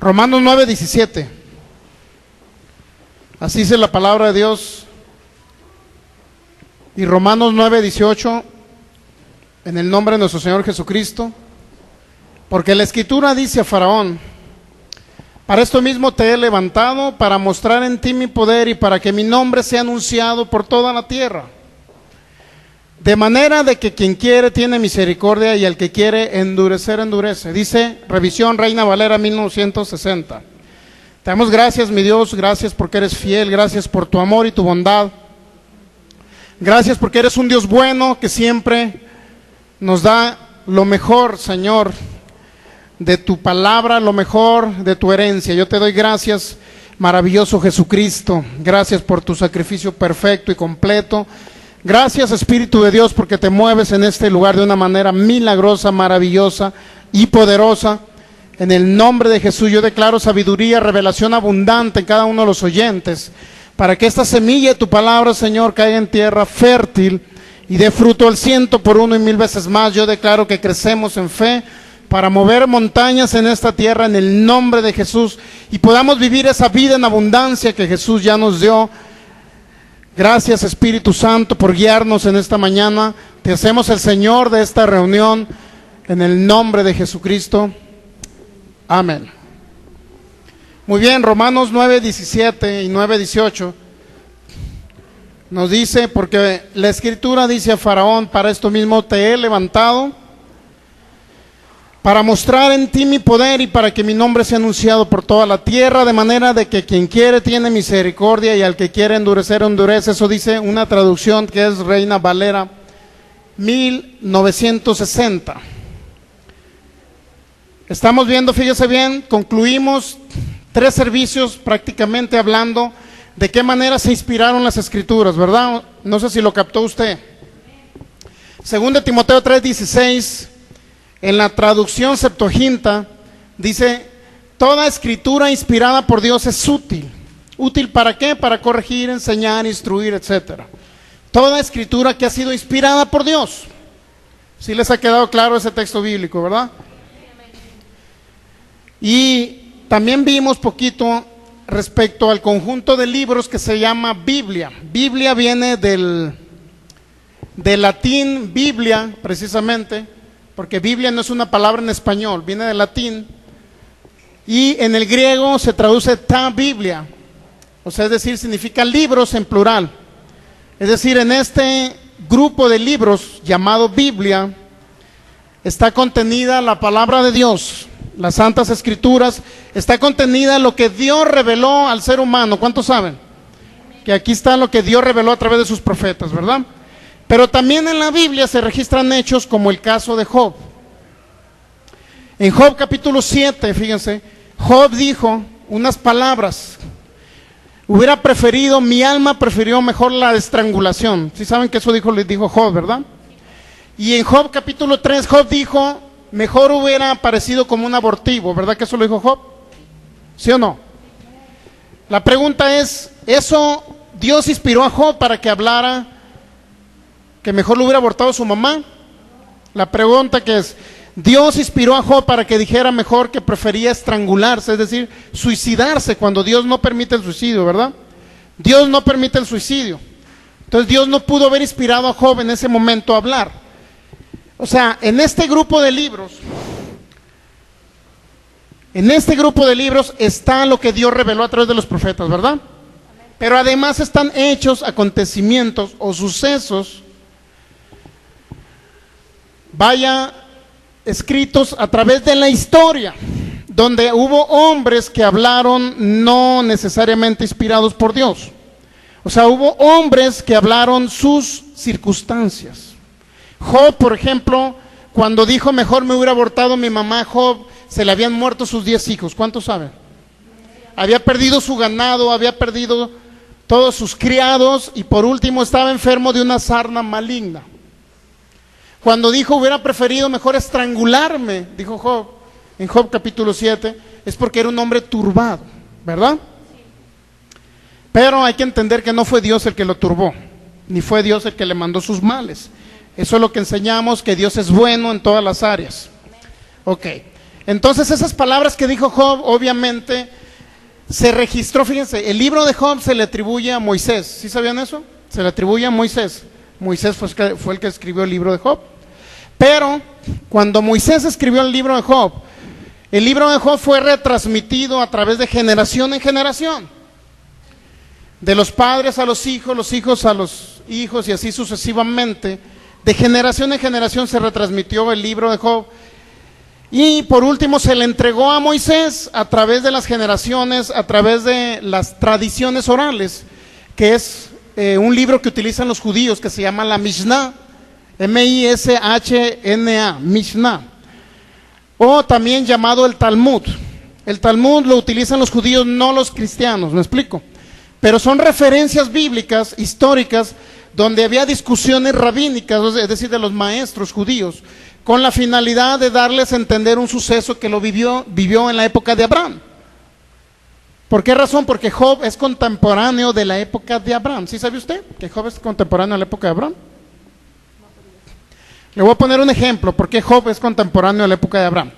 Romanos 9:17. Así dice la palabra de Dios. Y Romanos 9:18, en el nombre de nuestro Señor Jesucristo. Porque la Escritura dice a Faraón: para esto mismo te he levantado, para mostrar en ti mi poder y para que mi nombre sea anunciado por toda la tierra. De manera de que quien quiere tiene misericordia y el que quiere endurecer, endurece. Dice Revisión Reina Valera 1960. Te damos gracias, mi Dios, gracias porque eres fiel, gracias por tu amor y tu bondad. Gracias porque eres un Dios bueno que siempre nos da lo mejor, Señor, de tu palabra, lo mejor de tu herencia. Yo te doy gracias, maravilloso Jesucristo. Gracias por tu sacrificio perfecto y completo. Gracias, Espíritu de Dios, porque te mueves en este lugar de una manera milagrosa, maravillosa y poderosa. En el nombre de Jesús yo declaro sabiduría, revelación abundante en cada uno de los oyentes, para que esta semilla de tu palabra, Señor, caiga en tierra fértil y dé fruto al 100 por 1 y 1000 veces más. Yo declaro que crecemos en fe para mover montañas en esta tierra en el nombre de Jesús y podamos vivir esa vida en abundancia que Jesús ya nos dio. Gracias, Espíritu Santo, por guiarnos en esta mañana. Te hacemos el Señor de esta reunión en el nombre de Jesucristo. Amén. Muy bien, Romanos 9:17 y 9:18 nos dice: porque la Escritura dice a Faraón, para esto mismo te he levantado, para mostrar en ti mi poder y para que mi nombre sea anunciado por toda la tierra, de manera de que quien quiere tiene misericordia y al que quiere endurecer, endurece. Eso dice una traducción que es Reina Valera 1960. Estamos viendo, fíjese bien, concluimos 3 servicios prácticamente hablando de qué manera se inspiraron las Escrituras, ¿verdad? No sé si lo captó usted. Según de Timoteo 3:16, en la traducción Septuaginta, dice: toda escritura inspirada por Dios es útil. ¿Útil para qué? Para corregir, enseñar, instruir, etc. Toda escritura que ha sido inspirada por Dios. ¿Sí les ha quedado claro ese texto bíblico, verdad? Y también vimos poquito respecto al conjunto de libros que se llama Biblia. Biblia viene del latín Biblia, precisamente, porque Biblia no es una palabra en español, viene del latín, y en el griego se traduce ta Biblia, o sea, es decir, significa libros en plural. Es decir, en este grupo de libros llamado Biblia está contenida la palabra de Dios, las Santas Escrituras, está contenida lo que Dios reveló al ser humano. ¿Cuántos saben? Que aquí está lo que Dios reveló a través de sus profetas, ¿verdad? Pero también en la Biblia se registran hechos como el caso de Job. En Job capítulo 7, fíjense, Job dijo unas palabras: mi alma prefirió mejor la estrangulación. ¿Sí saben que eso dijo Job, verdad? Y en Job capítulo 3, Job dijo: mejor hubiera parecido como un abortivo, ¿verdad que eso lo dijo Job? ¿Sí o no? La pregunta es, ¿eso Dios inspiró a Job para que hablara que mejor lo hubiera abortado su mamá? La pregunta que es, ¿Dios inspiró a Job para que dijera mejor que prefería estrangularse, es decir, suicidarse, cuando Dios no permite el suicidio, ¿verdad? Dios no permite el suicidio. Entonces Dios no pudo haber inspirado a Job en ese momento a hablar. O sea, en este grupo de libros está lo que Dios reveló a través de los profetas, ¿verdad? Pero además están hechos, acontecimientos o sucesos, escritos a través de la historia, donde hubo hombres que hablaron no necesariamente inspirados por Dios. O sea, hubo hombres que hablaron sus circunstancias. Job, por ejemplo, cuando dijo mejor me hubiera abortado mi mamá, Job, se le habían muerto sus 10 hijos. ¿Cuántos saben? Había perdido su ganado, había perdido todos sus criados y por último estaba enfermo de una sarna maligna. Cuando dijo hubiera preferido mejor estrangularme, dijo Job, en Job capítulo 7, es porque era un hombre turbado, ¿verdad? Pero hay que entender que no fue Dios el que lo turbó, ni fue Dios el que le mandó sus males. Eso es lo que enseñamos, que Dios es bueno en todas las áreas. Ok, Entonces esas palabras que dijo Job, obviamente, se registró, fíjense, el libro de Job se le atribuye a Moisés. ¿Sí sabían eso? Se le atribuye a Moisés. Moisés fue el que escribió el libro de Job. Pero cuando Moisés escribió el libro de Job fue retransmitido a través de generación en generación. De los padres a los hijos a los hijos y así sucesivamente. De generación en generación se retransmitió el libro de Job. Y por último se le entregó a Moisés a través de las generaciones, a través de las tradiciones orales, que es un libro que utilizan los judíos que se llama la Mishnah, M-I-S-H-N-A, Mishnah, o también llamado el Talmud. El Talmud lo utilizan los judíos, no los cristianos, ¿me explico? Pero son referencias bíblicas, históricas, donde había discusiones rabínicas, es decir, de los maestros judíos, con la finalidad de darles a entender un suceso que lo vivió en la época de Abraham. ¿Por qué razón? Porque Job es contemporáneo de la época de Abraham. ¿Sí sabe usted que Job es contemporáneo de la época de Abraham? Le voy a poner un ejemplo, ¿por qué Job es contemporáneo de la época de Abraham?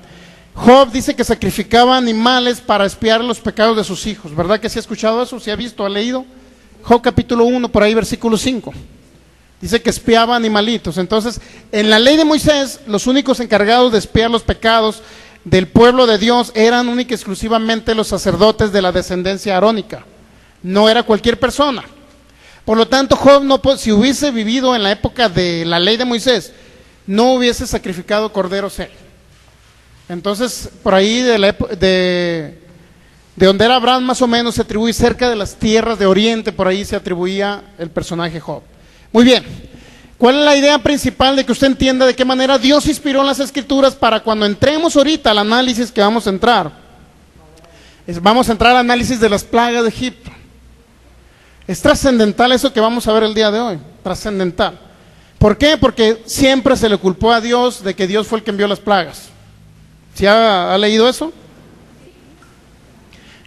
Job dice que sacrificaba animales para expiar los pecados de sus hijos, ¿verdad que sí ha escuchado eso? ¿Sí ha visto, ha leído? Job capítulo 1, por ahí versículo 5. Dice que expiaba animalitos. Entonces, en la ley de Moisés, los únicos encargados de expiar los pecados del pueblo de Dios eran única y exclusivamente los sacerdotes de la descendencia arónica. No era cualquier persona. Por lo tanto, Job, si hubiese vivido en la época de la ley de Moisés, no hubiese sacrificado corderos él. Entonces, por ahí de donde era Abraham más o menos se atribuye cerca de las tierras de Oriente, por ahí se atribuía el personaje Job. Muy bien, ¿cuál es la idea principal de que usted entienda de qué manera Dios inspiró las Escrituras para cuando entremos ahorita al análisis que vamos a entrar? Vamos a entrar al análisis de las plagas de Egipto. Es trascendental eso que vamos a ver el día de hoy, trascendental. ¿Por qué? Porque siempre se le culpó a Dios de que Dios fue el que envió las plagas. ¿Sí ha leído eso?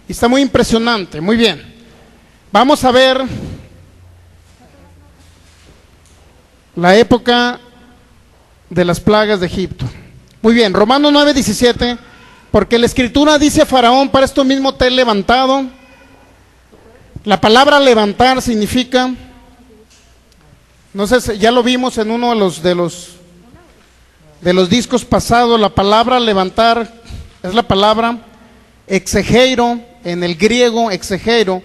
Y está muy impresionante, muy bien. Vamos a ver la época de las plagas de Egipto. Muy bien, Romanos 9:17, porque la Escritura dice a Faraón, para esto mismo te he levantado. La palabra levantar significa, no sé, ya lo vimos en uno de los discos pasados, la palabra levantar es la palabra exegeiro, en el griego exegeiro,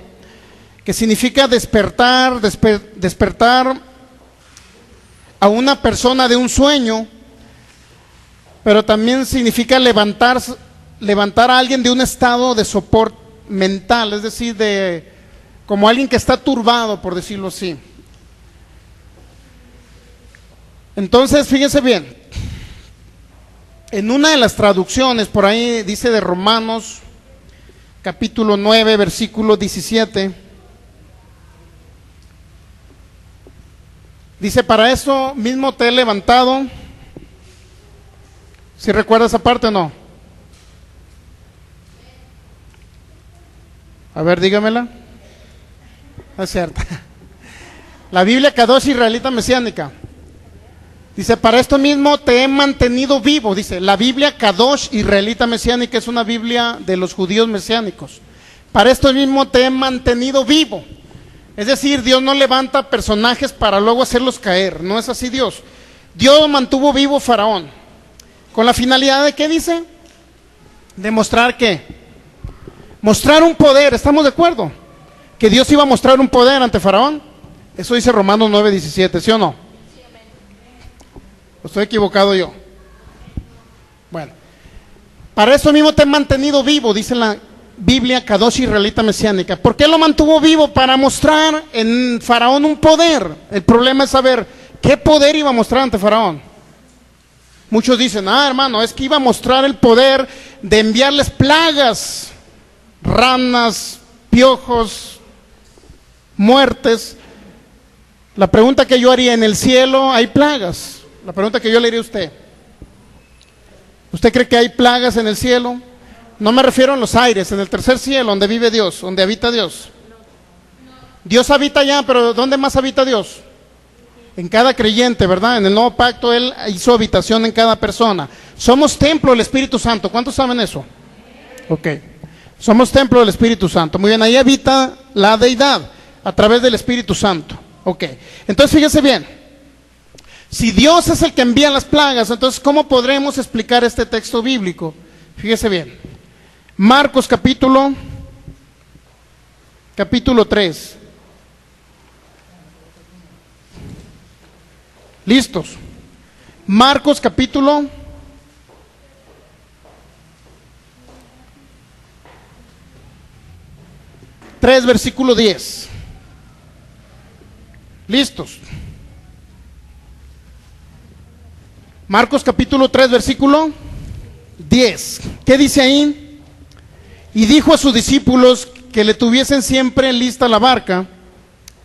que significa despertar, despertar a una persona de un sueño, pero también significa levantar a alguien de un estado de sopor mental, es decir, como alguien que está turbado, por decirlo así. Entonces, fíjense bien, en una de las traducciones, por ahí dice de Romanos, capítulo 9, versículo 17, dice, para eso mismo te he levantado. ¿Sí recuerda esa parte o no? A ver, dígamela. No es cierto. La Biblia Kadosh Israelita Mesiánica dice, para esto mismo te he mantenido vivo. Dice, la Biblia Kadosh Israelita Mesiánica es una Biblia de los judíos mesiánicos. Para esto mismo te he mantenido vivo. Es decir, Dios no levanta personajes para luego hacerlos caer. No es así Dios. Dios mantuvo vivo a Faraón. ¿Con la finalidad de qué dice? De mostrar qué. Mostrar un poder, ¿estamos de acuerdo? Que Dios iba a mostrar un poder ante Faraón. Eso dice Romanos 9:17, ¿sí o no? ¿Estoy equivocado yo? Bueno, para eso mismo te he mantenido vivo, dice la Biblia Kadosh Israelita Mesiánica. ¿Por qué lo mantuvo vivo? Para mostrar en Faraón un poder. El problema es saber qué poder iba a mostrar ante Faraón. Muchos dicen, hermano, es que iba a mostrar el poder de enviarles plagas, ranas, piojos, muertes. La pregunta que yo haría, ¿en el cielo hay plagas? La pregunta que yo le haría a usted, ¿usted cree que hay plagas en el cielo? No me refiero a los aires, en el tercer cielo, donde vive Dios, donde habita Dios. Dios habita allá, pero ¿dónde más habita Dios? en cada creyente, ¿verdad? En el nuevo pacto Él hizo habitación en cada persona. Somos templo del Espíritu Santo. ¿Cuántos saben eso? Ok. Somos templo del Espíritu Santo. Muy bien, ahí habita la deidad a través del Espíritu Santo. Ok. Entonces fíjese bien. Si Dios es el que envía las plagas, entonces ¿cómo podremos explicar este texto bíblico? Fíjese bien. Marcos capítulo 3. ¿Listos? Marcos capítulo 3, versículo 10. ¿Listos? Marcos capítulo 3, versículo 10. ¿Qué dice ahí? Y dijo a sus discípulos que le tuviesen siempre lista la barca,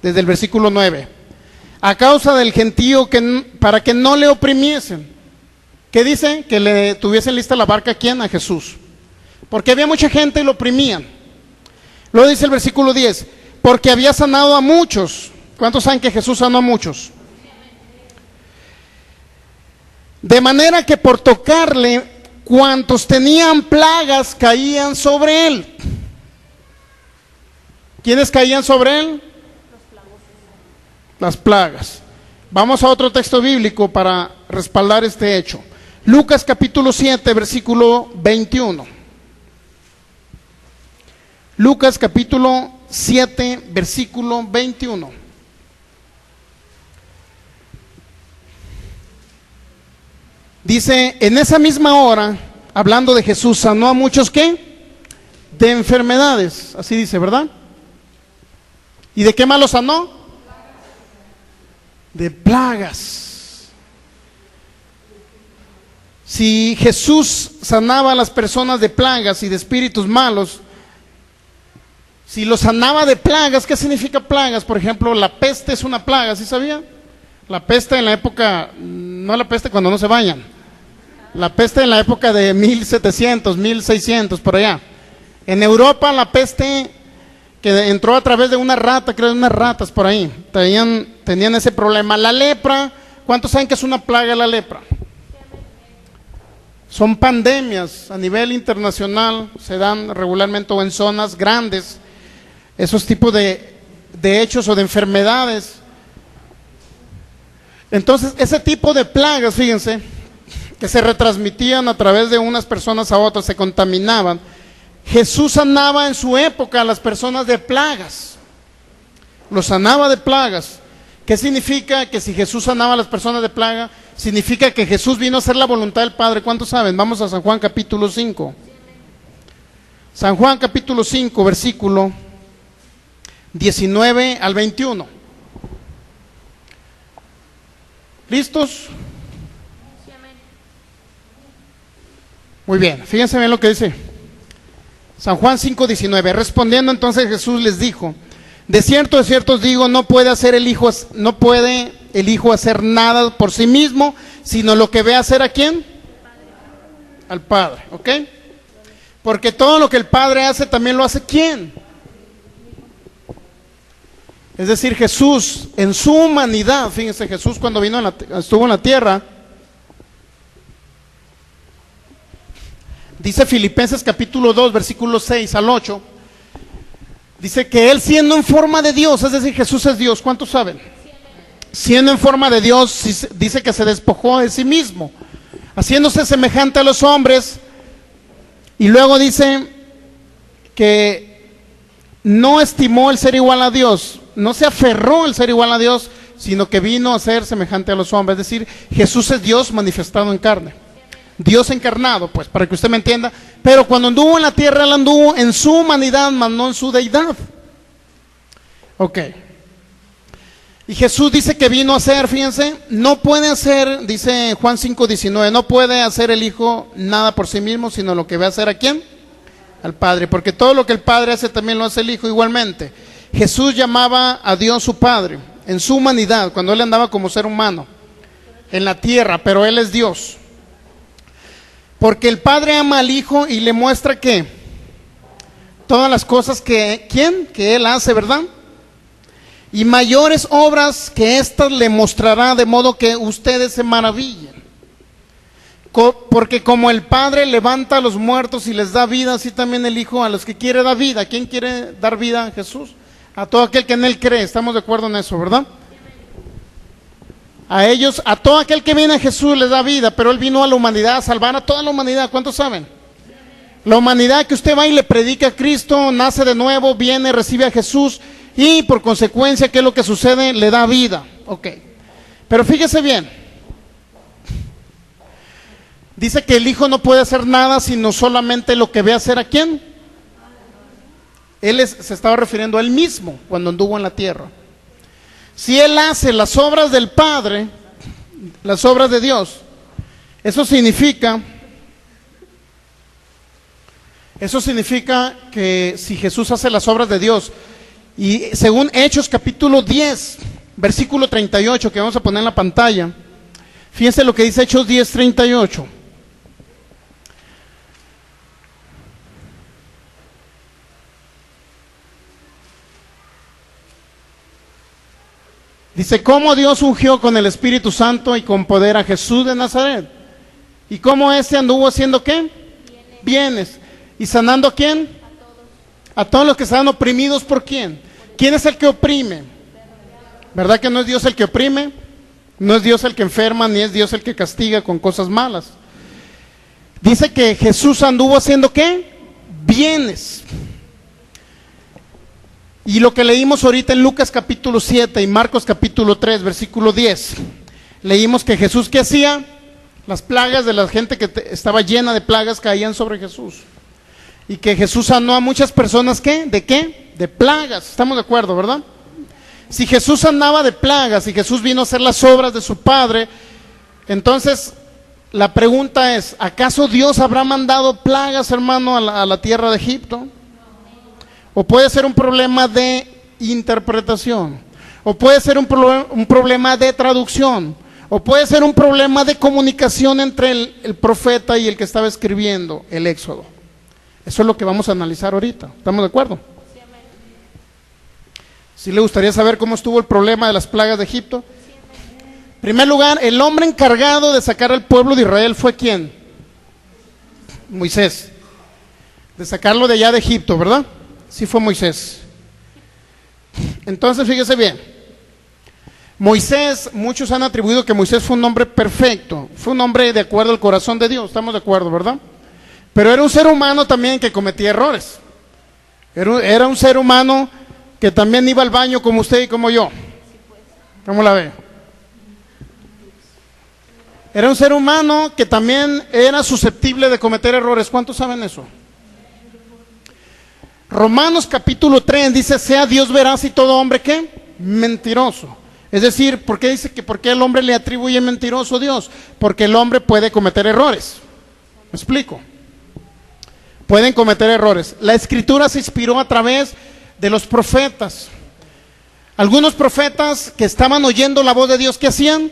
desde el versículo 9, a causa del gentío, para que no le oprimiesen. ¿Qué dice? Que le tuviesen lista la barca, ¿a quién? A Jesús. Porque había mucha gente y lo oprimían. Luego dice el versículo 10, porque había sanado a muchos. ¿Cuántos saben que Jesús sanó a muchos? De manera que por tocarle, cuantos tenían plagas caían sobre él. ¿Quiénes caían sobre él? Las plagas. Vamos a otro texto bíblico para respaldar este hecho. Lucas capítulo 7, versículo 21. Lucas capítulo 7, versículo 21. Dice, en esa misma hora, hablando de Jesús, sanó a muchos, ¿qué? De enfermedades, así dice, ¿verdad? ¿Y de qué más los sanó? De plagas. Si Jesús sanaba a las personas de plagas y de espíritus malos, si los sanaba de plagas, ¿qué significa plagas? Por ejemplo, la peste es una plaga, ¿sí sabía? La peste en la época, no la peste cuando no se bañan, la peste en la época de 1700, 1600, por allá. En Europa la peste que entró a través de una rata, creo, unas ratas por ahí, tenían ese problema. La lepra, ¿cuántos saben que es una plaga la lepra? Son pandemias a nivel internacional, se dan regularmente o en zonas grandes, esos tipos de hechos o de enfermedades. Entonces, ese tipo de plagas, fíjense, que se retransmitían a través de unas personas a otras, se contaminaban. Jesús sanaba en su época a las personas de plagas, los sanaba de plagas. ¿Qué significa? Que si Jesús sanaba a las personas de plaga, significa que Jesús vino a hacer la voluntad del Padre. ¿Cuántos saben? Vamos a San Juan capítulo 5. San Juan capítulo 5, versículo 19 al 21. ¿Listos? Muy bien, fíjense bien lo que dice San Juan 5:19. Respondiendo entonces Jesús les dijo: de cierto os digo, no puede el hijo hacer nada por sí mismo, sino lo que ve hacer ¿a quién? Al Padre, ¿ok? Porque todo lo que el Padre hace también lo hace ¿quién? Es decir, Jesús en su humanidad, fíjense, Jesús cuando estuvo en la tierra, dice Filipenses capítulo 2, versículos 6 al 8, dice que Él siendo en forma de Dios, es decir, Jesús es Dios, ¿cuántos saben? Siendo en forma de Dios, dice que se despojó de sí mismo, haciéndose semejante a los hombres, y luego dice que no estimó el ser igual a Dios, no se aferró al ser igual a Dios, sino que vino a ser semejante a los hombres. Es decir, Jesús es Dios manifestado en carne, Dios encarnado, pues, para que usted me entienda. Pero cuando anduvo en la tierra, Él anduvo en su humanidad, mas no en su deidad. Ok. Y Jesús dice que vino a hacer, fíjense, no puede hacer, dice Juan 5:19, no puede hacer el Hijo nada por sí mismo, sino lo que ve hacer ¿a quién? Al Padre, porque todo lo que el Padre hace también lo hace el Hijo igualmente. Jesús llamaba a Dios su Padre en su humanidad, cuando Él andaba como ser humano en la tierra, pero Él es Dios. Porque el Padre ama al Hijo y le muestra que todas las cosas que ¿quién? Que Él hace, ¿verdad? y mayores obras que éstas le mostrará, de modo que ustedes se maravillen. Porque como el Padre levanta a los muertos y les da vida, así también el Hijo a los que quiere dar vida. ¿Quién quiere dar vida? Jesús. A todo aquel que en Él cree. Estamos de acuerdo en eso, ¿verdad? A ellos, a todo aquel que viene a Jesús les da vida, pero Él vino a la humanidad a salvar a toda la humanidad. ¿Cuántos saben? La humanidad que usted va y le predica a Cristo, nace de nuevo, viene, recibe a Jesús y por consecuencia, ¿qué es lo que sucede? Le da vida. Ok. Pero fíjese bien. Dice que el Hijo no puede hacer nada sino solamente lo que ve hacer a quién. Se estaba refiriendo a Él mismo cuando anduvo en la tierra. Si Él hace las obras del Padre, las obras de Dios, eso significa que si Jesús hace las obras de Dios, y según Hechos capítulo 10, versículo 38, que vamos a poner en la pantalla, fíjense lo que dice Hechos 10, 38. Dice, cómo Dios ungió con el Espíritu Santo y con poder a Jesús de Nazaret. Y cómo anduvo haciendo ¿qué? Bienes. ¿Y sanando a quién? A todos los que estaban oprimidos. ¿Por quién? ¿Quién es el que oprime? ¿Verdad que no es Dios el que oprime? No es Dios el que enferma, ni es Dios el que castiga con cosas malas. Dice que Jesús anduvo haciendo ¿qué? Bienes. Y lo que leímos ahorita en Lucas capítulo 7 y Marcos capítulo 3, versículo 10, leímos que Jesús, ¿qué hacía? Las plagas de la gente que estaba llena de plagas caían sobre Jesús. Y que Jesús sanó a muchas personas, ¿qué? ¿De qué? De plagas. Estamos de acuerdo, ¿verdad? Si Jesús sanaba de plagas y Jesús vino a hacer las obras de su Padre, entonces la pregunta es, ¿acaso Dios habrá mandado plagas, hermano, a la tierra de Egipto? O puede ser un problema de interpretación, o puede ser un problema de traducción, o puede ser un problema de comunicación entre el profeta y el que estaba escribiendo el Éxodo. Eso es lo que vamos a analizar ahorita. ¿Estamos de acuerdo? ¿Sí le gustaría saber cómo estuvo el problema de las plagas de Egipto? En primer lugar, el hombre encargado de sacar al pueblo de Israel fue ¿quién? Moisés. De sacarlo de allá de Egipto, ¿verdad? Sí fue Moisés. Entonces fíjese bien, Moisés, muchos han atribuido que Moisés fue un hombre perfecto, fue un hombre de acuerdo al corazón de Dios, estamos de acuerdo, ¿verdad? Pero era un ser humano también que cometía errores. Era un ser humano que también iba al baño como usted y como yo. ¿Cómo la ve? Era un ser humano que también era susceptible de cometer errores. ¿Cuántos saben eso? Romanos capítulo 3 dice, sea Dios veraz y todo hombre ¿qué? Mentiroso. Es decir, ¿por qué dice que por qué el hombre le atribuye mentiroso a Dios? Porque el hombre puede cometer errores. ¿Me explico? Pueden cometer errores. La escritura se inspiró a través de los profetas. Algunos profetas que estaban oyendo la voz de Dios, ¿qué hacían?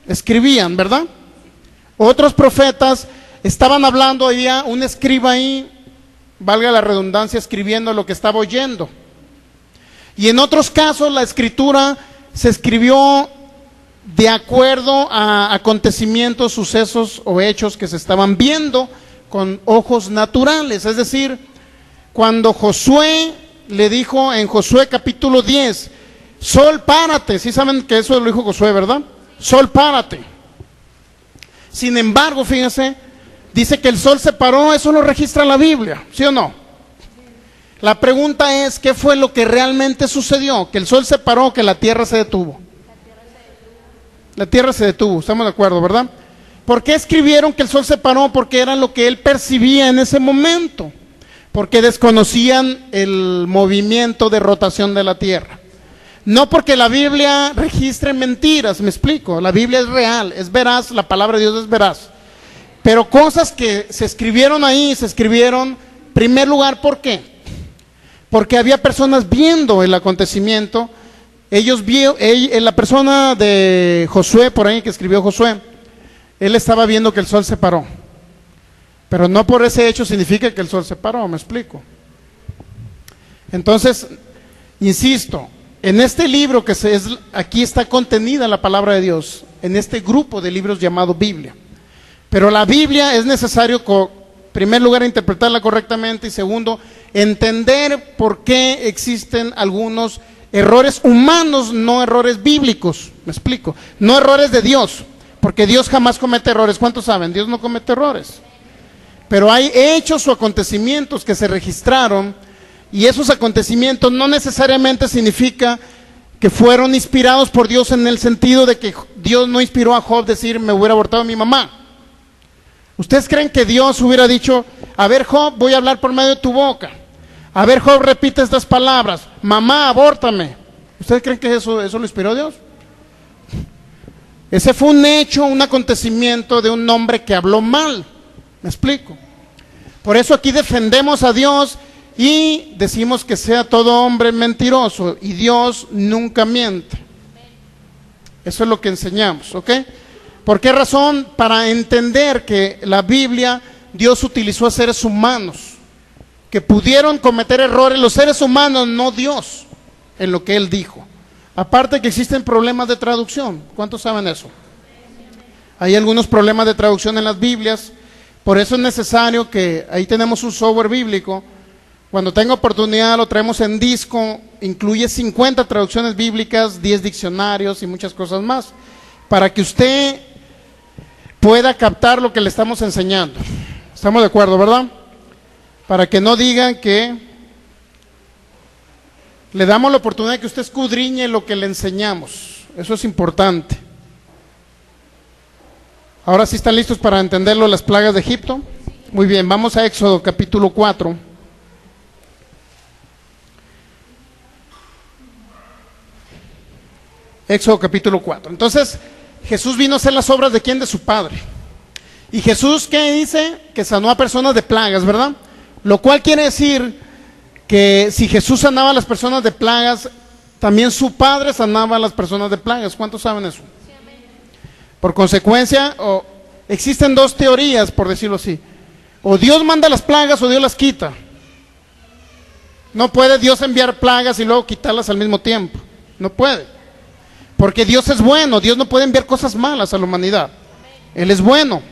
Escribían, ¿verdad? Otros profetas estaban hablando, había un escriba ahí, valga la redundancia, escribiendo lo que estaba oyendo. Y en otros casos la escritura se escribió de acuerdo a acontecimientos, sucesos o hechos que se estaban viendo con ojos naturales. Es decir, cuando Josué le dijo en Josué capítulo 10, Sol, párate. Sí saben que eso lo dijo Josué, ¿verdad? Sol, párate. Sin embargo, fíjense, dice que el sol se paró, eso lo registra la Biblia, ¿sí o no? La pregunta es, ¿qué fue lo que realmente sucedió? ¿Que el sol se paró o que la tierra se detuvo? La tierra se detuvo, estamos de acuerdo, ¿verdad? ¿Por qué escribieron que el sol se paró? Porque era lo que él percibía en ese momento, porque desconocían el movimiento de rotación de la tierra. No porque la Biblia registre mentiras, me explico, la Biblia es real, es veraz, la palabra de Dios es veraz. Pero cosas que se escribieron ahí, se escribieron, en primer lugar, ¿por qué? Porque había personas viendo el acontecimiento. La persona de Josué, por ahí que escribió Josué, él estaba viendo que el sol se paró. Pero no por ese hecho significa que el sol se paró, me explico. Entonces, insisto, En este libro aquí está contenida la palabra de Dios, en este grupo de libros llamado Biblia. Pero la Biblia es necesario, en primer lugar, interpretarla correctamente y segundo, entender por qué existen algunos errores humanos, no errores bíblicos. Me explico, no errores de Dios, porque Dios jamás comete errores. ¿Cuántos saben? Dios no comete errores. Pero hay hechos o acontecimientos que se registraron y esos acontecimientos no necesariamente significa que fueron inspirados por Dios, en el sentido de que Dios no inspiró a Job decir: me hubiera abortado mi mamá. ¿Ustedes creen que Dios hubiera dicho: a ver, Job, voy a hablar por medio de tu boca? A ver, Job, repite estas palabras: mamá, abórtame. ¿Ustedes creen que eso lo inspiró Dios? Ese fue un hecho, un acontecimiento de un hombre que habló mal. ¿Me explico? Por eso aquí defendemos a Dios y decimos que sea todo hombre mentiroso, y Dios nunca miente. Eso es lo que enseñamos, ¿ok? ¿Por qué razón? Para entender que la Biblia, Dios utilizó a seres humanos que pudieron cometer errores, los seres humanos, no Dios, en lo que Él dijo. Aparte que existen problemas de traducción. ¿Cuántos saben eso? Hay algunos problemas de traducción en las Biblias. Por eso es necesario que, ahí tenemos un software bíblico. Cuando tenga oportunidad lo traemos en disco. Incluye 50 traducciones bíblicas, 10 diccionarios y muchas cosas más, para que usted pueda captar lo que le estamos enseñando. ¿Estamos de acuerdo, verdad? Para que no digan que le damos la oportunidad de que usted escudriñe lo que le enseñamos. Eso es importante. Ahora sí están listos para entenderlo, las plagas de Egipto. Muy bien, vamos a Éxodo capítulo 4. Éxodo capítulo 4. Entonces, Jesús vino a hacer las obras de ¿quién? De su Padre. Y Jesús, ¿qué dice? Que sanó a personas de plagas, ¿verdad? Lo cual quiere decir que si Jesús sanaba a las personas de plagas, también su Padre sanaba a las personas de plagas. ¿Cuántos saben eso? Por consecuencia, existen dos teorías, por decirlo así. O Dios manda las plagas o Dios las quita. No puede Dios enviar plagas y luego quitarlas al mismo tiempo. No puede. Porque Dios es bueno, Dios no puede enviar cosas malas a la humanidad. Él es bueno.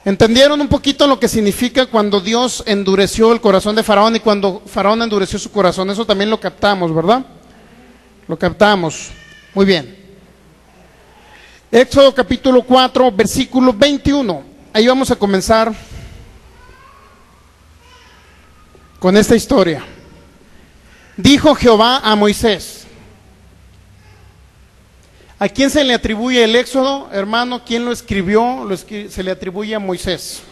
¿Entendieron un poquito lo que significa cuando Dios endureció el corazón de Faraón y cuando Faraón endureció su corazón? Eso también lo captamos, ¿verdad? Lo captamos. Muy bien. Éxodo capítulo 4, versículo 21. Ahí vamos a comenzar con esta historia. Dijo Jehová a Moisés. ¿A quién se le atribuye el Éxodo, hermano? ¿Quién lo escribió? Se le atribuye a Moisés.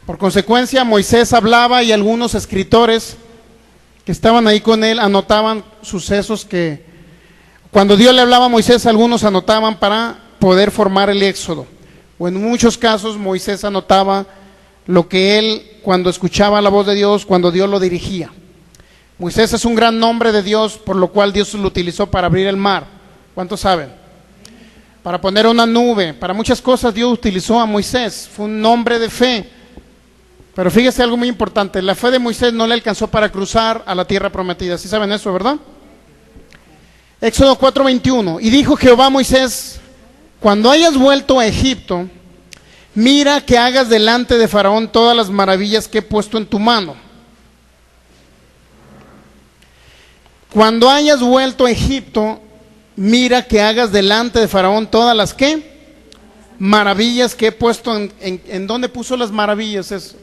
Por consecuencia, Moisés hablaba y algunos escritores que estaban ahí con él anotaban sucesos que, cuando Dios le hablaba a Moisés, algunos anotaban para poder formar el Éxodo. O en muchos casos Moisés anotaba lo que él, cuando escuchaba la voz de Dios, cuando Dios lo dirigía. Moisés es un gran nombre de Dios, por lo cual Dios lo utilizó para abrir el mar. ¿Cuántos saben? Para poner una nube, para muchas cosas Dios utilizó a Moisés. Fue un nombre de fe. Pero fíjese algo muy importante, la fe de Moisés no le alcanzó para cruzar a la tierra prometida. ¿Sí saben eso, verdad? Éxodo 4:21. Y dijo Jehová a Moisés: cuando hayas vuelto a Egipto, mira que hagas delante de Faraón todas las maravillas que he puesto en tu mano. Cuando hayas vuelto a Egipto, mira que hagas delante de Faraón todas las ¿qué? Maravillas que he puesto ¿en dónde puso las maravillas?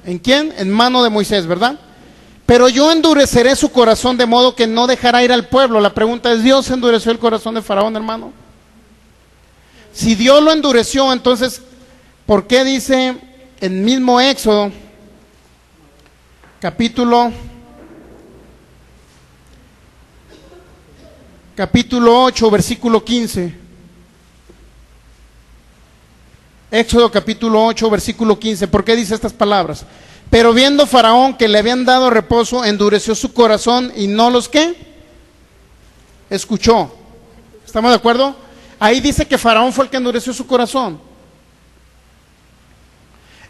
¿En quién? En mano de Moisés, ¿verdad? Pero yo endureceré su corazón de modo que no dejará ir al pueblo. La pregunta es, ¿Dios endureció el corazón de Faraón, hermano? Si Dios lo endureció, entonces, ¿por qué dice en mismo Éxodo, capítulo 8, versículo 15? Éxodo capítulo 8, versículo 15. ¿Por qué dice estas palabras? Pero viendo Faraón que le habían dado reposo, endureció su corazón y no los ¿qué? Escuchó. ¿Estamos de acuerdo? Ahí dice que Faraón fue el que endureció su corazón.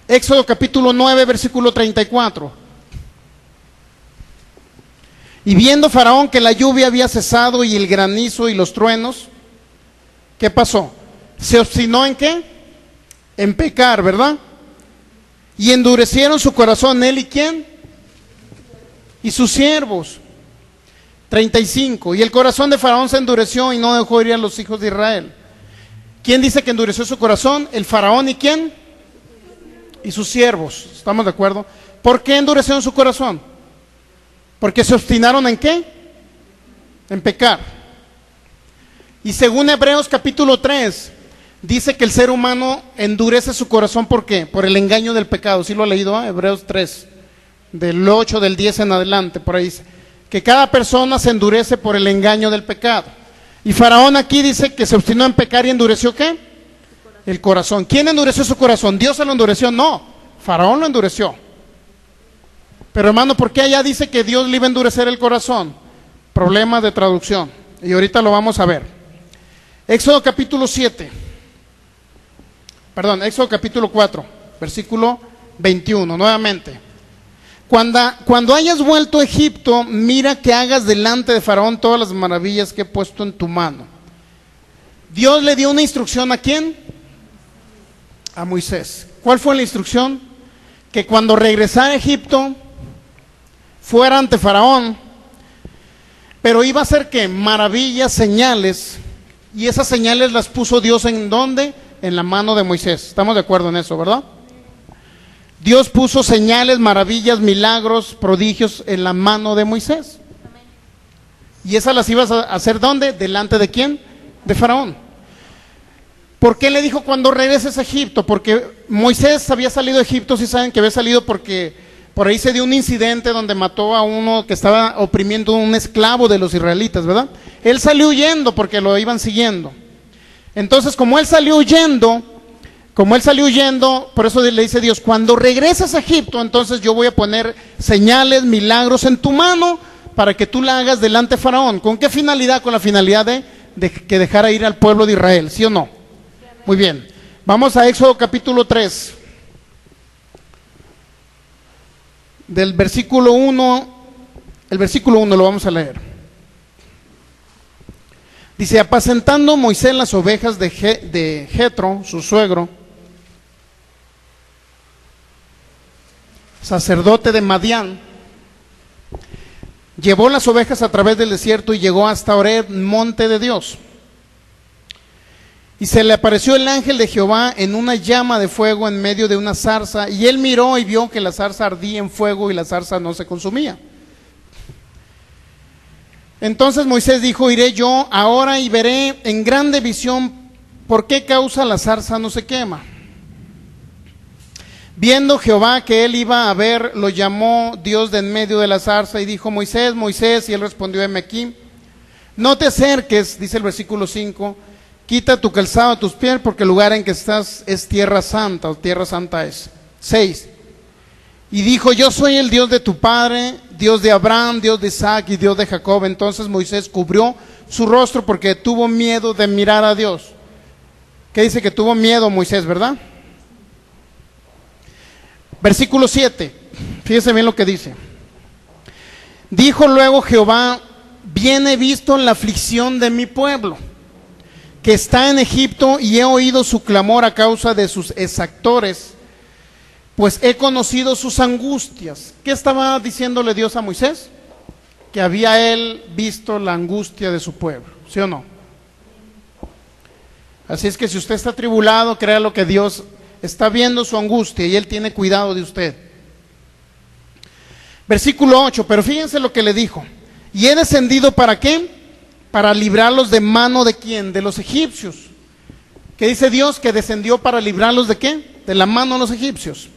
Éxodo capítulo 9, versículo 34. Y viendo Faraón que la lluvia había cesado y el granizo y los truenos, ¿qué pasó? ¿Se obstinó en qué? En pecar, ¿verdad? Y endurecieron su corazón, ¿él y quién? Y sus siervos. 35. Y el corazón de Faraón se endureció y no dejó ir a los hijos de Israel. ¿Quién dice que endureció su corazón? El Faraón y quién? Y sus siervos. ¿Estamos de acuerdo? ¿Por qué endurecieron su corazón? Porque se obstinaron en qué? En pecar. Y según Hebreos capítulo 3, dice que el ser humano endurece su corazón, ¿por qué? Por el engaño del pecado. ¿Sí lo ha leído? Hebreos 3, del 8, del 10 en adelante, por ahí dice que cada persona se endurece por el engaño del pecado. Y Faraón aquí dice que se obstinó en pecar y endureció ¿qué? El corazón. ¿Quién endureció su corazón? ¿Dios se lo endureció? No, Faraón lo endureció. Pero hermano, ¿por qué allá dice que Dios le iba a endurecer el corazón? Problema de traducción. Y ahorita lo vamos a ver. Éxodo capítulo 4, versículo 21, nuevamente. Cuando hayas vuelto a Egipto, mira que hagas delante de Faraón todas las maravillas que he puesto en tu mano. Dios le dio una instrucción ¿a quién? A Moisés. ¿Cuál fue la instrucción? Que cuando regresara a Egipto, fuera ante Faraón, pero iba a hacer ¿qué? Maravillas, señales, y esas señales las puso Dios ¿en dónde? En la mano de Moisés. Estamos de acuerdo en eso, ¿verdad? Dios puso señales, maravillas, milagros, prodigios en la mano de Moisés. Y esas las ibas a hacer ¿dónde? ¿Delante de quién? De Faraón. ¿Por qué le dijo cuando regreses a Egipto? Porque Moisés había salido de Egipto, si saben que había salido porque por ahí se dio un incidente donde mató a uno que estaba oprimiendo a un esclavo de los israelitas, ¿verdad? Él salió huyendo porque lo iban siguiendo. Entonces, como él salió huyendo, por eso le dice Dios, cuando regreses a Egipto, entonces yo voy a poner señales, milagros en tu mano para que tú la hagas delante de Faraón. ¿Con qué finalidad? Con la finalidad de que dejara ir al pueblo de Israel, ¿sí o no? Muy bien. Vamos a Éxodo capítulo 3. Del versículo 1, el versículo 1 lo vamos a leer. Dice, apacentando Moisés las ovejas de Jetro, su suegro, sacerdote de Madián, llevó las ovejas a través del desierto y llegó hasta Horeb, monte de Dios. Y se le apareció el ángel de Jehová en una llama de fuego en medio de una zarza, y él miró y vio que la zarza ardía en fuego y la zarza no se consumía. Entonces Moisés dijo, iré yo ahora y veré en grande visión por qué causa la zarza no se quema. Viendo Jehová que él iba a ver, lo llamó Dios de en medio de la zarza y dijo, Moisés, Moisés, y él respondió, heme aquí. No te acerques, dice el versículo 5, quita tu calzado a tus pies, porque el lugar en que estás es tierra santa, o tierra santa es. 6. Y dijo, yo soy el Dios de tu padre, Dios de Abraham, Dios de Isaac y Dios de Jacob. Entonces Moisés cubrió su rostro porque tuvo miedo de mirar a Dios. ¿Qué dice que tuvo miedo Moisés, verdad? Versículo 7, fíjese bien lo que dice. Dijo luego Jehová, bien he visto la aflicción de mi pueblo, que está en Egipto, y he oído su clamor a causa de sus exactores, pues he conocido sus angustias. ¿Qué estaba diciéndole Dios a Moisés? Que había él visto la angustia de su pueblo, ¿sí o no? Así es que si usted está atribulado, créalo que Dios está viendo su angustia y él tiene cuidado de usted. Versículo 8, pero fíjense lo que le dijo. Y he descendido ¿para qué? Para librarlos de mano de ¿quién? De los egipcios. ¿Qué dice Dios? Que descendió para librarlos ¿de qué? De la mano de los egipcios.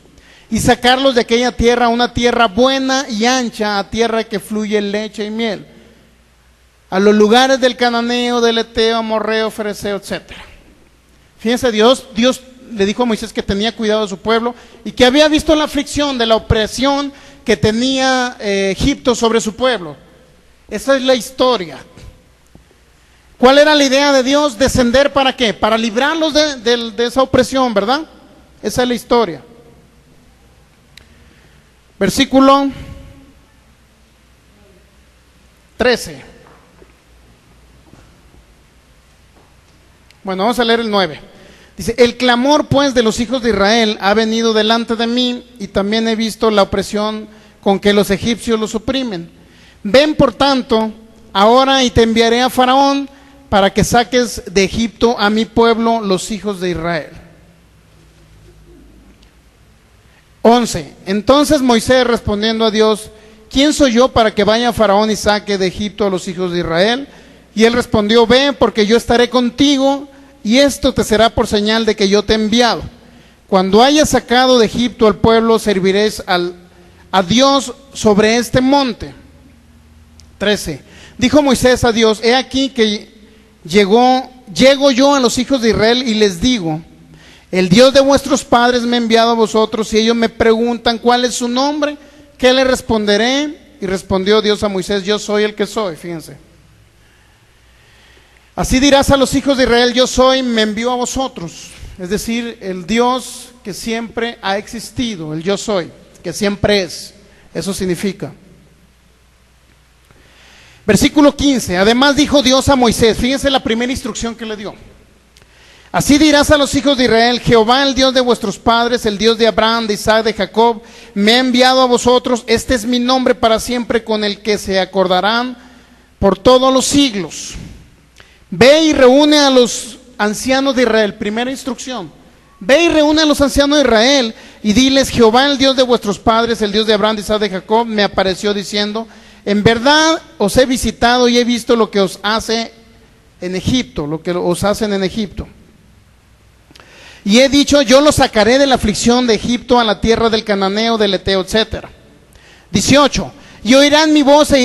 Y sacarlos de aquella tierra, una tierra buena y ancha, a tierra que fluye leche y miel, a los lugares del cananeo, del eteo, amorreo, fereceo, etc. Fíjense, Dios le dijo a Moisés que tenía cuidado de su pueblo y que había visto la aflicción de la opresión que tenía Egipto sobre su pueblo. Esa es la historia. ¿Cuál era la idea de Dios? Descender ¿para qué? Para librarlos de esa opresión, ¿verdad? Esa es la historia. Versículo 13. Bueno, vamos a leer el 9. Dice, el clamor pues de los hijos de Israel ha venido delante de mí, y también he visto la opresión con que los egipcios los oprimen. Ven por tanto ahora y te enviaré a Faraón para que saques de Egipto a mi pueblo, los hijos de Israel. 11. Entonces Moisés, respondiendo a Dios, ¿quién soy yo para que vaya a Faraón y saque de Egipto a los hijos de Israel? Y él respondió, ve, porque yo estaré contigo, y esto te será por señal de que yo te he enviado. Cuando hayas sacado de Egipto al pueblo, serviréis a Dios sobre este monte. 13. Dijo Moisés a Dios, he aquí que llego yo a los hijos de Israel y les digo, el Dios de vuestros padres me ha enviado a vosotros, y ellos me preguntan cuál es su nombre, ¿qué le responderé? Y respondió Dios a Moisés, yo soy el que soy. Fíjense. Así dirás a los hijos de Israel, yo soy, me envió a vosotros. Es decir, el Dios que siempre ha existido, el yo soy, que siempre es. Eso significa. Versículo 15. Además dijo Dios a Moisés, fíjense la primera instrucción que le dio. Así dirás a los hijos de Israel, Jehová, el Dios de vuestros padres, el Dios de Abraham, de Isaac, de Jacob, me ha enviado a vosotros. Este es mi nombre para siempre, con el que se acordarán por todos los siglos. Ve y reúne a los ancianos de Israel. Primera instrucción. Ve y reúne a los ancianos de Israel y diles, Jehová, el Dios de vuestros padres, el Dios de Abraham, de Isaac, de Jacob, me apareció diciendo, en verdad os he visitado y he visto lo que os hace en Egipto, lo que os hacen en Egipto. Y he dicho, yo los sacaré de la aflicción de Egipto a la tierra del cananeo, del eteo, etc. 18. Y oirán mi voz e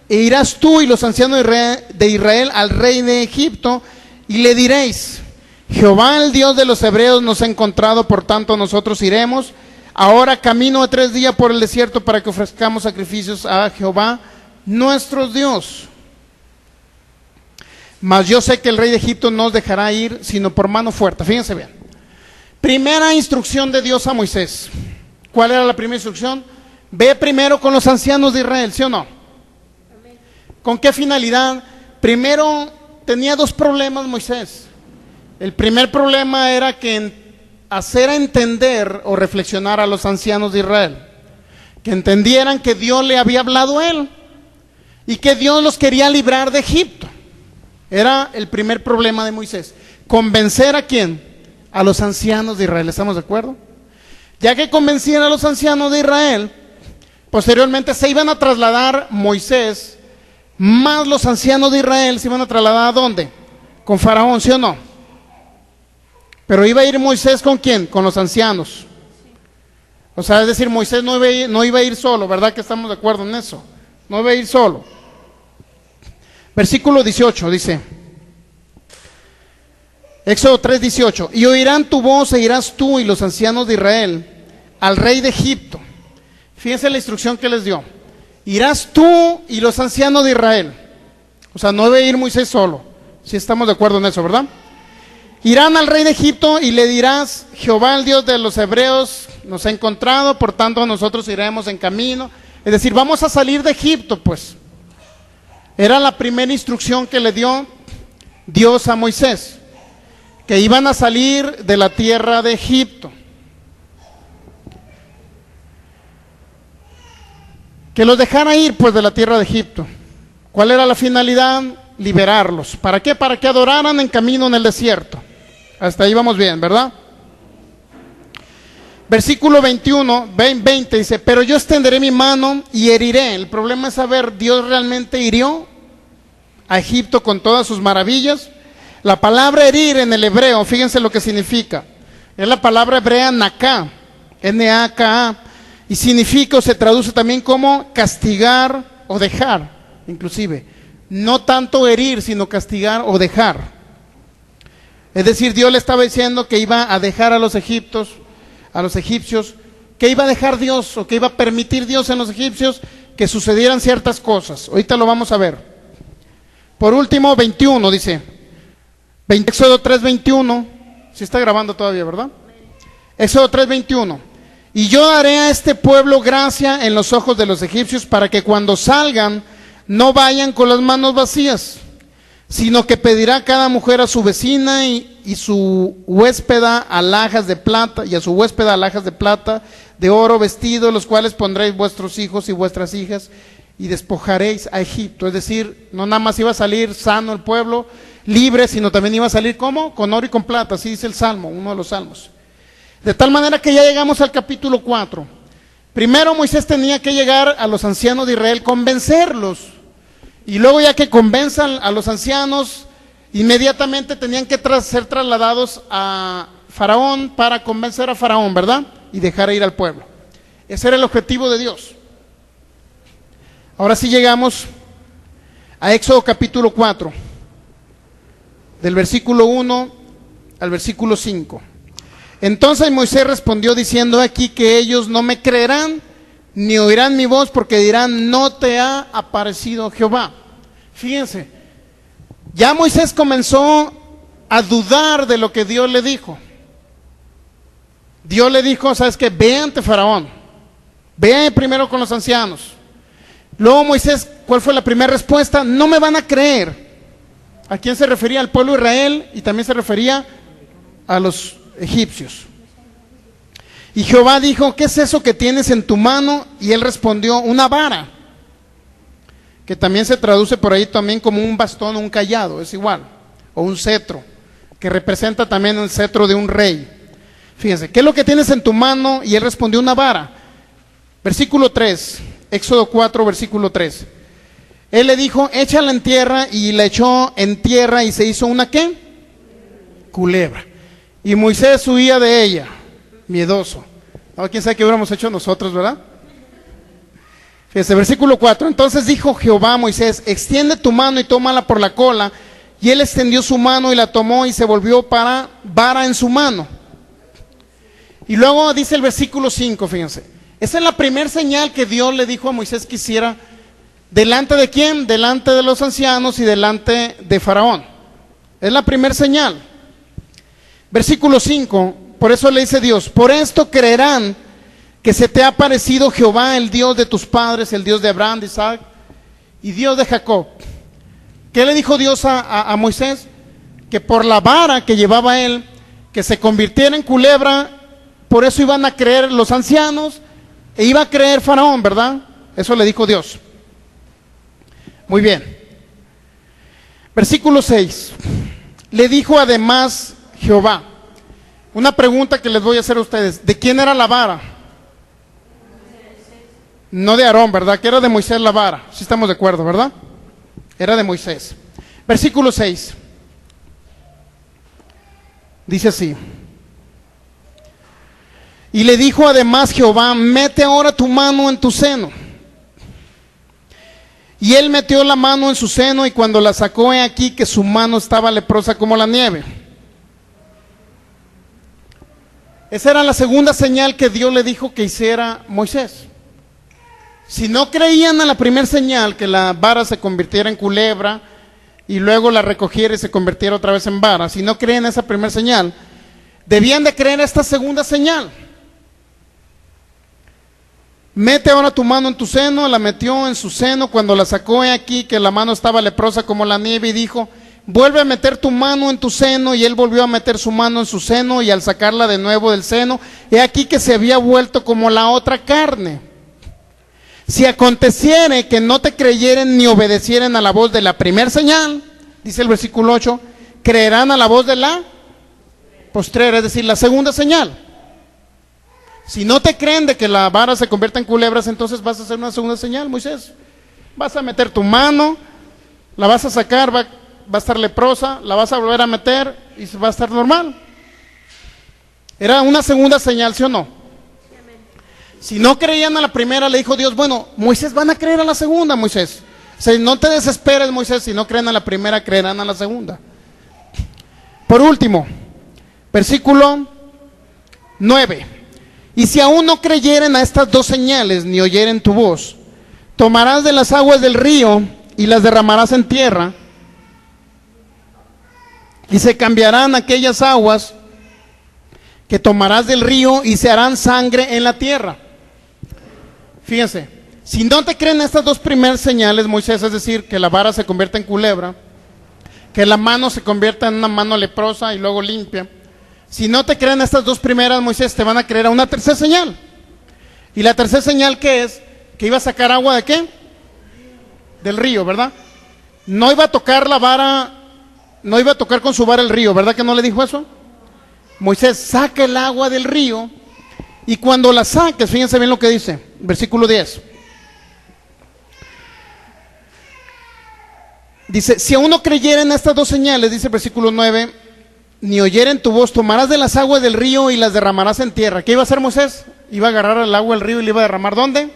irás tú y los ancianos de Israel al rey de Egipto, y le diréis, Jehová, el Dios de los hebreos, nos ha encontrado, por tanto nosotros iremos ahora camino de 3 días por el desierto para que ofrezcamos sacrificios a Jehová, nuestro Dios. Mas yo sé que el rey de Egipto no os dejará ir, sino por mano fuerte. Fíjense bien. Primera instrucción de Dios a Moisés. ¿Cuál era la primera instrucción? Ve primero con los ancianos de Israel, ¿sí o no? Amén. ¿Con qué finalidad? Primero, tenía 2 problemas Moisés. El primer problema era que hacer entender o reflexionar a los ancianos de Israel, que entendieran que Dios le había hablado a él y que Dios los quería librar de Egipto. Era el primer problema de Moisés. ¿Convencer a quién? A los ancianos de Israel. ¿Estamos de acuerdo? Ya que convencían a los ancianos de Israel, posteriormente se iban a trasladar Moisés, más los ancianos de Israel se iban a trasladar ¿a dónde? Con Faraón, ¿sí o no? Pero iba a ir Moisés ¿con quién? Con los ancianos. O sea, es decir, Moisés no iba a ir solo, ¿verdad que estamos de acuerdo en eso? No iba a ir solo. Versículo 18 dice, Éxodo 3:18, y oirán tu voz e irás tú y los ancianos de Israel al rey de Egipto. Fíjense la instrucción que les dio. Irás tú y los ancianos de Israel. O sea, no debe ir Moisés solo. Si estamos de acuerdo en eso, ¿verdad? Irán al rey de Egipto y le dirás, Jehová, el Dios de los hebreos, nos ha encontrado, por tanto nosotros iremos en camino. Es decir, vamos a salir de Egipto, pues. Era la primera instrucción que le dio Dios a Moisés, que iban a salir de la tierra de Egipto. Que los dejara ir pues de la tierra de Egipto. ¿Cuál era la finalidad? Liberarlos. ¿Para qué? Para que adoraran en camino en el desierto. Hasta ahí vamos bien, ¿verdad? Versículo 21, 20 dice, pero yo extenderé mi mano y heriré. El problema es saber, ¿Dios realmente hirió a Egipto con todas sus maravillas? La palabra herir en el hebreo, fíjense lo que significa. Es la palabra hebrea naká, N-A-K-A, y significa o se traduce también como castigar o dejar, inclusive. No tanto herir, sino castigar o dejar. Es decir, Dios le estaba diciendo que iba a dejar a los egipcios, que iba a dejar Dios o que iba a permitir Dios en los egipcios que sucedieran ciertas cosas. Ahorita lo vamos a ver. Por último, 21 dice, Éxodo 3:21, si está grabando todavía, ¿verdad? Éxodo 3:21, y yo daré a este pueblo gracia en los ojos de los egipcios para que cuando salgan no vayan con las manos vacías, sino que pedirá cada mujer a su vecina y su huéspeda alhajas de plata, y a su huéspeda alhajas de plata, de oro, vestidos, los cuales pondréis vuestros hijos y vuestras hijas, y despojaréis a Egipto. Es decir, no nada más iba a salir sano el pueblo, libre, sino también iba a salir, ¿cómo? Con oro y con plata, así dice el Salmo, uno de los Salmos. De tal manera que ya llegamos al capítulo 4. Primero Moisés tenía que llegar a los ancianos de Israel, convencerlos, y luego ya que convenzan a los ancianos, inmediatamente tenían que ser trasladados a Faraón para convencer a Faraón, ¿verdad? Y dejar ir al pueblo. Ese era el objetivo de Dios. Ahora sí llegamos a Éxodo capítulo 4, del versículo 1 al versículo 5. Entonces Moisés respondió diciendo: aquí que ellos no me creerán, ni oirán mi voz, porque dirán: no te ha aparecido Jehová. Fíjense, ya Moisés comenzó a dudar de lo que Dios le dijo. Dios le dijo: ¿sabes qué? Ve ante Faraón, ve primero con los ancianos. Luego Moisés, ¿cuál fue la primera respuesta? No me van a creer. ¿A quién se refería? Al pueblo de Israel, y también se refería a los egipcios. Y Jehová dijo: ¿qué es eso que tienes en tu mano? Y él respondió: una vara, que también se traduce por ahí también como un bastón o un cayado, es igual, o un cetro, que representa también el cetro de un rey. Fíjense, ¿qué es lo que tienes en tu mano? Y él respondió: una vara. Versículo 3, Éxodo 4, versículo 3. Él le dijo: échala en tierra, y la echó en tierra, y se hizo una ¿qué? Culebra. Y Moisés huía de ella, miedoso. Ahora, quién sabe qué hubiéramos hecho nosotros, ¿verdad? Fíjese, versículo 4. Entonces dijo Jehová a Moisés: extiende tu mano y tómala por la cola. Y él extendió su mano y la tomó, y se volvió para vara en su mano. Y luego dice el versículo 5, fíjense. Esa es la primera señal que Dios le dijo a Moisés que hiciera. ¿Delante de quién? Delante de los ancianos y delante de Faraón. Es la primera señal. Versículo 5, por eso le dice Dios: por esto creerán que se te ha aparecido Jehová, el Dios de tus padres, el Dios de Abraham, de Isaac y Dios de Jacob. ¿Qué le dijo Dios a Moisés? Que por la vara que llevaba él, que se convirtiera en culebra, por eso iban a creer los ancianos, e iba a creer Faraón, ¿verdad? Eso le dijo Dios. Muy bien. Versículo 6. Le dijo además Jehová. Una pregunta que les voy a hacer a ustedes: ¿de quién era la vara? No de Aarón, ¿verdad? Que era de Moisés la vara. Sí estamos de acuerdo, ¿verdad? Era de Moisés. Versículo 6. Dice así: y le dijo además Jehová: mete ahora tu mano en tu seno. Y él metió la mano en su seno, y cuando la sacó, he aquí que su mano estaba leprosa como la nieve. Esa era la segunda señal que Dios le dijo que hiciera Moisés. Si no creían a la primera señal, que la vara se convirtiera en culebra y luego la recogiera y se convirtiera otra vez en vara, si no creían esa primera señal, debían de creer esta segunda señal. Mete ahora tu mano en tu seno. La metió en su seno, cuando la sacó, he aquí que la mano estaba leprosa como la nieve, y dijo: vuelve a meter tu mano en tu seno. Y él volvió a meter su mano en su seno, y al sacarla de nuevo del seno, he aquí que se había vuelto como la otra carne. Si aconteciere que no te creyeren ni obedecieren a la voz de la primera señal, dice el versículo 8, creerán a la voz de la postrera, es decir, la segunda señal. Si no te creen de que la vara se convierta en culebras, entonces vas a hacer una segunda señal, Moisés. Vas a meter tu mano, la vas a sacar, va a estar leprosa, la vas a volver a meter y va a estar normal. Era una segunda señal, ¿sí o no? Si no creían a la primera, le dijo Dios: bueno, Moisés, van a creer a la segunda, Moisés. O sea, no te desesperes, Moisés, si no creen a la primera, creerán a la segunda. Por último, versículo 9. Y si aún no creyeren a estas dos señales, ni oyeren tu voz, tomarás de las aguas del río y las derramarás en tierra, y se cambiarán aquellas aguas que tomarás del río, y se harán sangre en la tierra. Fíjense, Si no te creen estas dos primeras señales, Moisés, es decir, que la vara se convierta en culebra, que la mano se convierta en una mano leprosa y luego limpia, si no te creen estas dos primeras, Moisés, te van a creer a una tercera señal. Y la tercera señal, ¿qué es? Que iba a sacar agua ¿de qué? Del río, ¿verdad? No iba a tocar la vara, no iba a tocar con su vara el río, ¿verdad que no le dijo eso? Moisés, saca el agua del río, y cuando la saques, fíjense bien lo que dice, versículo 10. Dice, si aún no creyeren estas dos señales, dice el versículo 9, ni oyeren tu voz, tomarás de las aguas del río y las derramarás en tierra. ¿Qué iba a hacer Moisés? Iba a agarrar el agua del río y le iba a derramar, ¿dónde?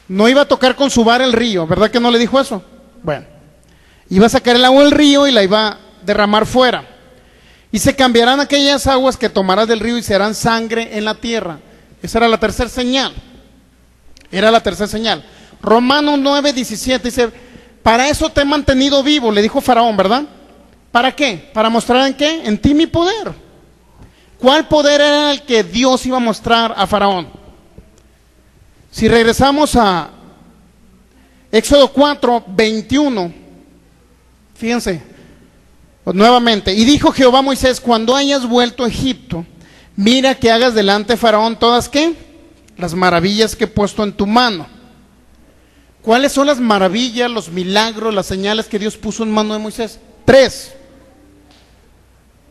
No iba a tocar con su vara el río, ¿verdad que no le dijo eso? Bueno, iba a sacar el agua del río y la iba a derramar fuera. Y se cambiarán aquellas aguas que tomarás del río y se harán sangre en la tierra. Esa era la tercera señal. Era la tercera señal. Romanos 9:17 dice, para eso te he mantenido vivo, le dijo Faraón, ¿verdad? ¿Para qué? Para mostrar en qué? En ti mi poder. ¿Cuál poder era el que Dios iba a mostrar a Faraón? Si regresamos a Éxodo 4:21, fíjense, nuevamente, y dijo Jehová a Moisés, cuando hayas vuelto a Egipto, mira que hagas delante de Faraón todas, ¿qué? Las maravillas que he puesto en tu mano. ¿Cuáles son las maravillas, los milagros, las señales que Dios puso en mano de Moisés? 3.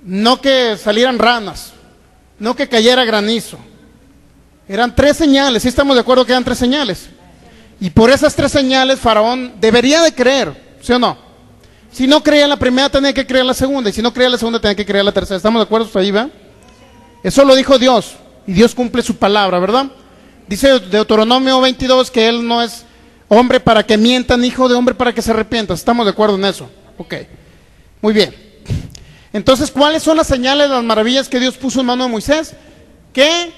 No que salieran ranas, no que cayera granizo. Eran 3 señales, ¿sí estamos de acuerdo que eran 3 señales? Y por esas 3 señales Faraón debería de creer, ¿sí o no? Si no creía en la primera, tenía que creer en la segunda, y si no creía en la segunda, tenía que creer en la tercera. ¿Estamos de acuerdo hasta ahí, va? Eso lo dijo Dios, y Dios cumple su palabra, ¿verdad? Dice Deuteronomio 22 que Él no es hombre para que mienta, ni hijo de hombre para que se arrepienta. ¿Estamos de acuerdo en eso? Ok, muy bien. Entonces, ¿cuáles son las señales, las maravillas que Dios puso en mano de Moisés? Que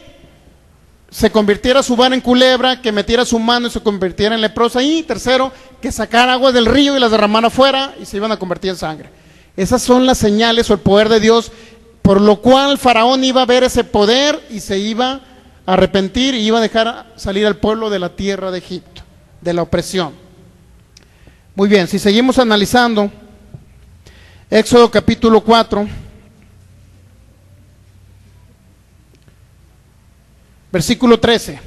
se convirtiera su vara en culebra, que metiera su mano y se convirtiera en leprosa, y tercero, que sacara agua del río y las derramara afuera y se iban a convertir en sangre. Esas son las señales o el poder de Dios, por lo cual Faraón iba a ver ese poder y se iba a arrepentir y iba a dejar salir al pueblo de la tierra de Egipto, de la opresión. Muy bien, si seguimos analizando Éxodo capítulo 4, versículo 13.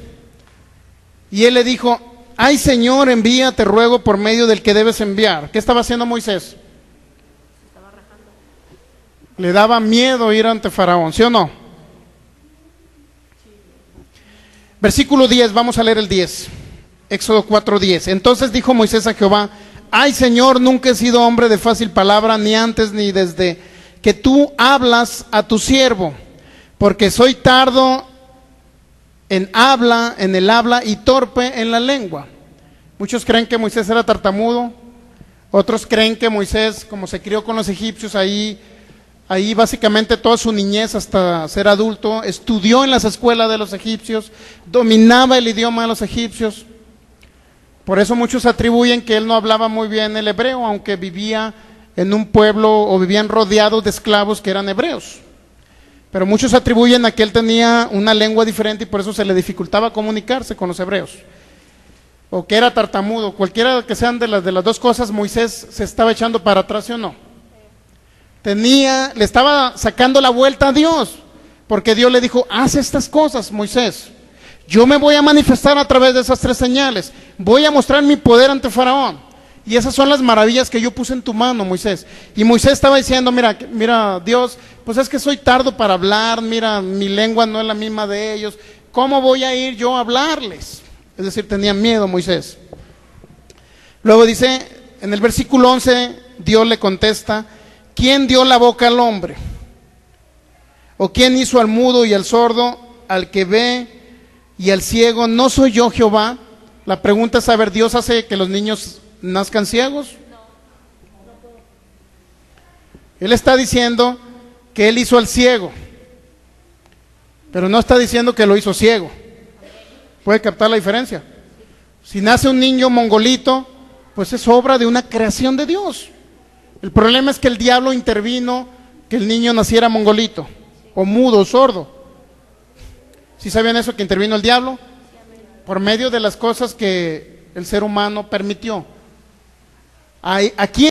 Y él le dijo, ay Señor, envía, te ruego, por medio del que debes enviar. ¿Qué estaba haciendo Moisés? Le daba miedo ir ante Faraón, ¿sí o no? Versículo 10, vamos a leer el 10. Éxodo 4:10. Entonces dijo Moisés a Jehová, ay Señor, nunca he sido hombre de fácil palabra, ni antes ni desde que tú hablas a tu siervo, porque soy tardo en el habla y torpe en la lengua. Muchos creen que Moisés era tartamudo, otros creen que Moisés, como se crió con los egipcios, ahí básicamente toda su niñez hasta ser adulto, estudió en las escuelas de los egipcios, dominaba el idioma de los egipcios. Por eso muchos atribuyen que él no hablaba muy bien el hebreo, aunque vivía en un pueblo o vivían rodeados de esclavos que eran hebreos. Pero muchos atribuyen a que él tenía una lengua diferente y por eso se le dificultaba comunicarse con los hebreos. O que era tartamudo, cualquiera que sean de las dos cosas, Moisés se estaba echando para atrás, ¿sí o no? Le estaba sacando la vuelta a Dios, porque Dios le dijo, haz estas cosas, Moisés. Yo me voy a manifestar a través de esas 3 señales. Voy a mostrar mi poder ante Faraón. Y esas son las maravillas que yo puse en tu mano, Moisés. Y Moisés estaba diciendo, mira, Dios, pues es que soy tardo para hablar, mira, mi lengua no es la misma de ellos. ¿Cómo voy a ir yo a hablarles? Es decir, tenía miedo Moisés. Luego dice, en el versículo 11, Dios le contesta, ¿quién dio la boca al hombre? ¿O quién hizo al mudo y al sordo, al que ve y al ciego? ¿No soy yo Jehová? La pregunta es, a ver, ¿Dios hace que los niños nazcan ciegos? Él está diciendo que él hizo al ciego, pero no está diciendo que lo hizo ciego. ¿Puede captar la diferencia? Si nace un niño mongolito, pues es obra de una creación de Dios. El problema es que el diablo intervino que el niño naciera mongolito, o mudo, o sordo. ¿Sí sabían eso, que intervino el diablo? por medio de las cosas que el ser humano permitió. Aquí